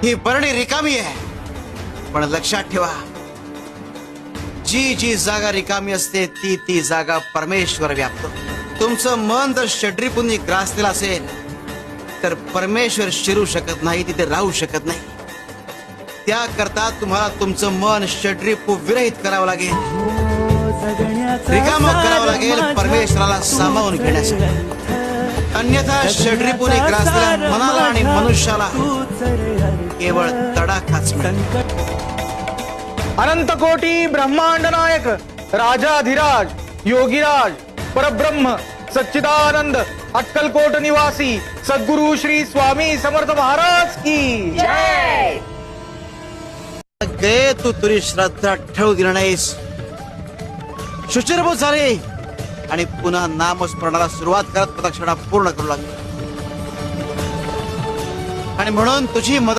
ही बरणी रिकामी आहे, पण लक्षात ठेवा, जी जी जागा रिकामी असते ती ती जागा परमेश्वर व्यापतो. तुमचं मन जर षड्रिपूंनी ग्रासलेलं असेल तर परमेश्वर शिरू शकत नाही, तिथे राहू शकत नाही. त्याकरता तुम्हाला तुमचं मन षड्रिपू विरहित करावं लागेल, रिकामं करावं लागेल परमेश्वराला सामावून घेण्यासाठी. अन्यथा षड्रिपूने ग्रासलेल्या मनाला आणि मनुष्याला केवळ तडाखाच मिळेल. अनंत कोटी ब्रह्मांड नायक राजाधिराज योगीराज परब्रह्म सच्चिदानंद अक्कलकोट निवासी सद्गुरु श्री स्वामी समर्थ महाराज की जय. गे तू तुरी श्रद्धा ठेवू दिली नाहीस, शुचिरभूत झाली आणि पुन्हा नामस्मरणाला सुरुवात करत प्रदक्षिणा पूर्ण करू लागली. आणि म्हणून तुझी मदत